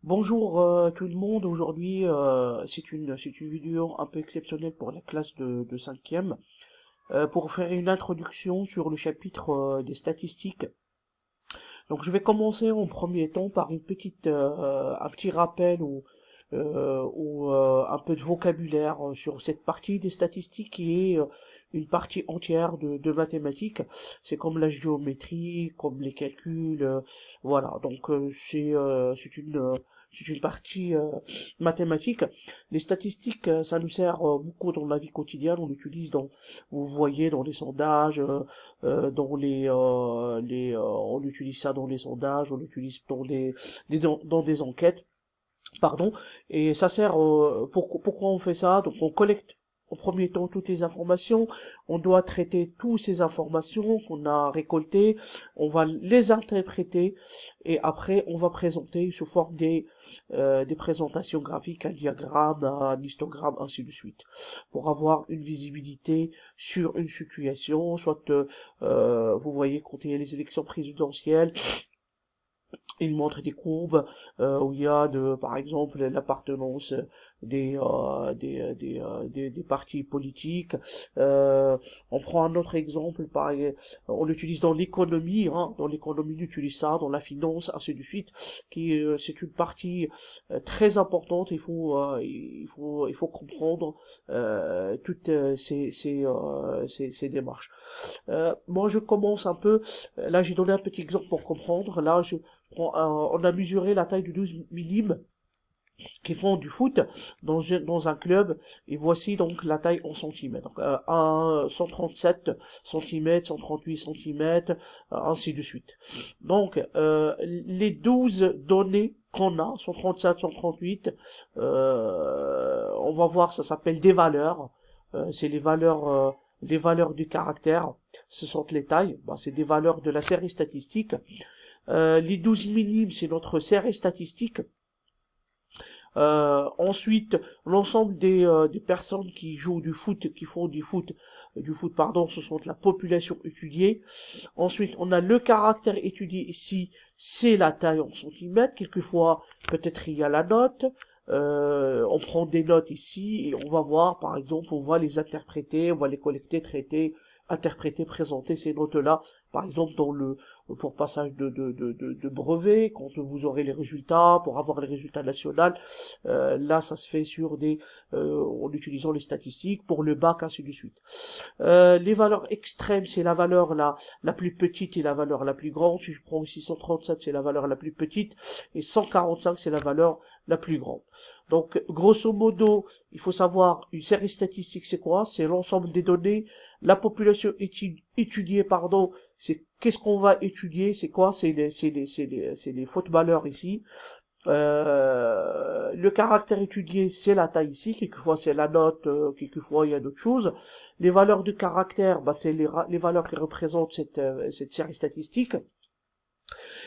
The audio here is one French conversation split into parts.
Bonjour tout le monde, aujourd'hui c'est une vidéo un peu exceptionnelle pour la classe de 5e, pour faire une introduction sur le chapitre des statistiques. Donc je vais commencer en premier temps par un petit rappel ou un peu de vocabulaire sur cette partie des statistiques qui est une partie entière de mathématiques. C'est comme la géométrie, comme les calculs, voilà. Donc c'est une partie mathématique. Les statistiques, ça nous sert beaucoup dans la vie quotidienne. On l'utilise vous voyez, dans les sondages. On utilise ça dans les sondages, on l'utilise dans des enquêtes, pardon, et ça sert, pourquoi on fait ça? Donc on collecte au premier temps toutes les informations, on doit traiter toutes ces informations qu'on a récoltées, on va les interpréter, et après on va présenter sous forme des présentations graphiques, un diagramme, un histogramme, ainsi de suite, pour avoir une visibilité sur une situation, soit vous voyez quand il y a les élections présidentielles, il montre des courbes où il y a par exemple l'appartenance des partis politiques. On prend un autre exemple, on l'utilise dans l'économie, hein, dans l'économie on utilise ça, dans la finance, ainsi de suite, c'est une partie très importante. Il faut comprendre toutes ces démarches. Moi je commence un peu, là j'ai donné un petit exemple pour comprendre. Là on a mesuré la taille de 12 minimes qui font du foot dans un club, et voici donc la taille en centimètres. Donc, 137 centimètres, 138 centimètres, ainsi de suite. Donc, les 12 données qu'on a, 137, 138, on va voir, ça s'appelle des valeurs. C'est les valeurs du caractère. Ce sont les tailles. C'est des valeurs de la série statistique. Les 12 minimes, c'est notre série statistique. Ensuite, l'ensemble des personnes qui jouent du foot, qui font du foot, pardon, ce sont la population étudiée. Ensuite, on a le caractère étudié ici, c'est la taille en centimètres. Quelquefois, peut-être il y a la note. On prend des notes ici et on va voir, par exemple, on va les interpréter, on va les collecter, traiter, interpréter, présenter ces notes-là, par exemple pour passage de brevet, quand vous aurez les résultats, pour avoir les résultats nationaux, là ça se fait en utilisant les statistiques, pour le bac, ainsi de suite. Les valeurs extrêmes, c'est la valeur la plus petite et la valeur la plus grande. Si je prends ici 137, c'est la valeur la plus petite, et 145, c'est la valeur la plus grande. Donc, grosso modo, il faut savoir, une série statistique, c'est quoi? C'est l'ensemble des données. La population étudiée, pardon, c'est qu'est-ce qu'on va étudier? C'est quoi? C'est les fautes valeurs ici. Le caractère étudié, c'est la taille ici. Quelquefois, c'est la note. Quelquefois, il y a d'autres choses. Les valeurs de caractère, c'est les valeurs qui représentent cette série statistique.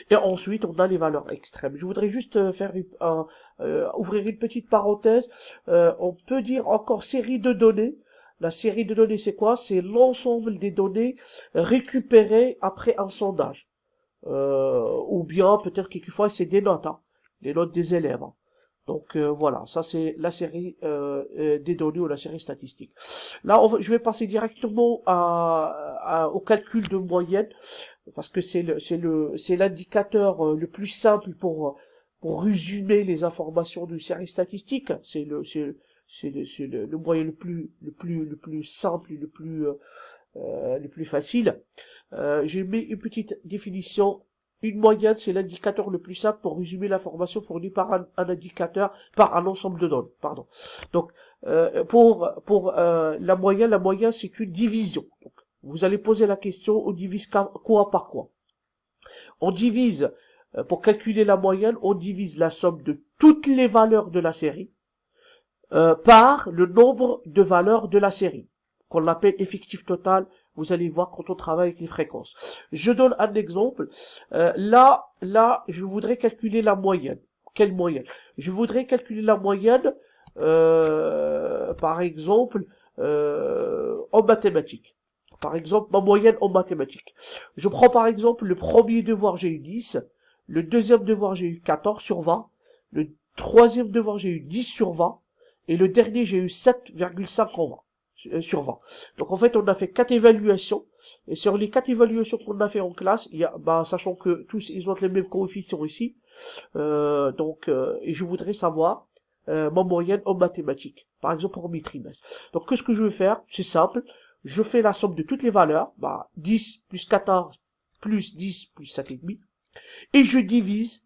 Et ensuite, on a les valeurs extrêmes. Je voudrais juste ouvrir une petite parenthèse. On peut dire encore série de données. La série de données, c'est quoi? C'est l'ensemble des données récupérées après un sondage. Ou bien, peut-être quelquefois, c'est des notes, hein, les notes des élèves, hein. Donc voilà, ça c'est la série des données ou la série statistique. Là, je vais passer directement au calcul de moyenne, parce que c'est l'indicateur le plus simple pour résumer les informations d'une série statistique. C'est le moyen le plus simple et le plus facile. J'ai mis une petite définition. Une moyenne, c'est l'indicateur le plus simple pour résumer l'information fournie par un indicateur, par un ensemble de données, pardon. Donc, pour la moyenne, c'est une division. Donc, vous allez poser la question, on divise quoi par quoi? On divise, pour calculer la moyenne, on divise la somme de toutes les valeurs de la série par le nombre de valeurs de la série, qu'on appelle effectif total. Vous allez voir quand on travaille avec les fréquences. Je donne un exemple. Là, je voudrais calculer la moyenne. Quelle moyenne? Je voudrais calculer la moyenne, par exemple, en mathématiques. Par exemple, ma moyenne en mathématiques. Je prends par exemple le premier devoir, j'ai eu 10. Le deuxième devoir, j'ai eu 14 sur 20. Le troisième devoir, j'ai eu 10 sur 20. Et le dernier, j'ai eu 7,5 en 20, sur 20. Donc en fait, on a fait 4 évaluations. Et sur les 4 évaluations qu'on a fait en classe, il y a, bah, sachant que tous, ils ont les mêmes coefficients ici. Et je voudrais savoir ma moyenne en mathématiques. Par exemple, pour mes trimestres. Donc, qu'est-ce que je vais faire? C'est simple. Je fais la somme de toutes les valeurs. Bah, 10 plus 14 plus 10 plus 7,5. Et je divise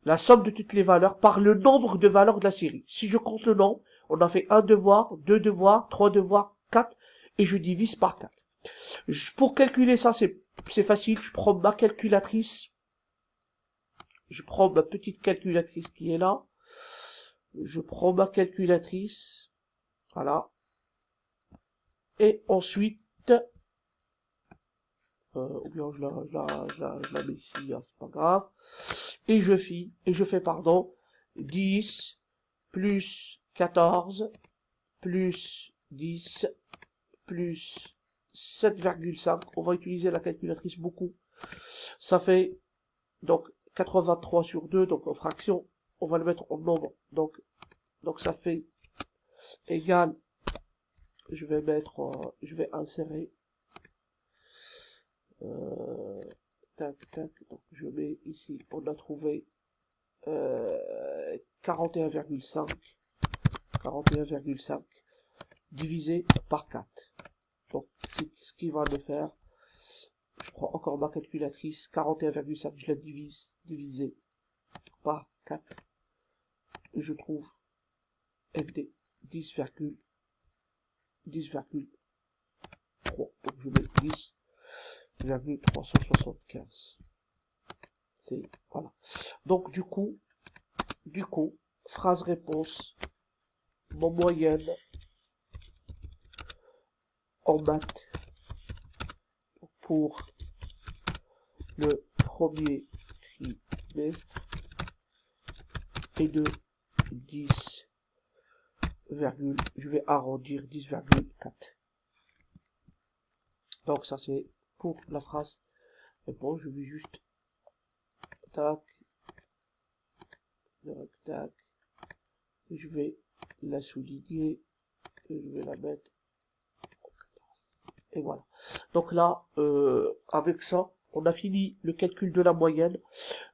la somme de toutes les valeurs par le nombre de valeurs de la série. Si je compte le nombre, on a fait un devoir, deux devoirs, trois devoirs, 4, et je divise par 4. Pour calculer ça, c'est facile. Je prends ma calculatrice. Je prends ma petite calculatrice qui est là. Je prends ma calculatrice. Voilà. Et ensuite, ou bien je la mets ici, hein, c'est pas grave. Et je fais, pardon, 10 plus 14 plus 10 plus 7,5. On va utiliser la calculatrice beaucoup. Ça fait donc 83 sur 2, donc en fraction, on va le mettre en nombre. Donc ça fait égal, je vais insérer, tac, donc je mets ici, on a trouvé 41,5 divisé par 4. Donc, c'est ce qui va me faire. Je prends encore ma calculatrice. 41,5, je la divisé par 4. Et je trouve FD 10,3. Donc, je mets 10,375. C'est, voilà. Donc, du coup, phrase réponse, mon moyenne en maths pour le premier trimestre est de 10, je vais arrondir 10,4. Donc ça c'est pour la phrase réponse. Je vais juste tac, tac, je vais la souligner et je vais la mettre. Et voilà. Donc là, avec ça, on a fini le calcul de la moyenne.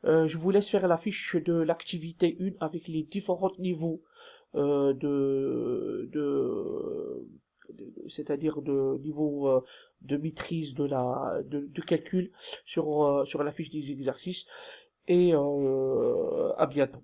Je vous laisse faire la fiche de l'activité 1 avec les différents niveaux c'est-à-dire de niveau de maîtrise de calcul sur la fiche des exercices. Et à bientôt.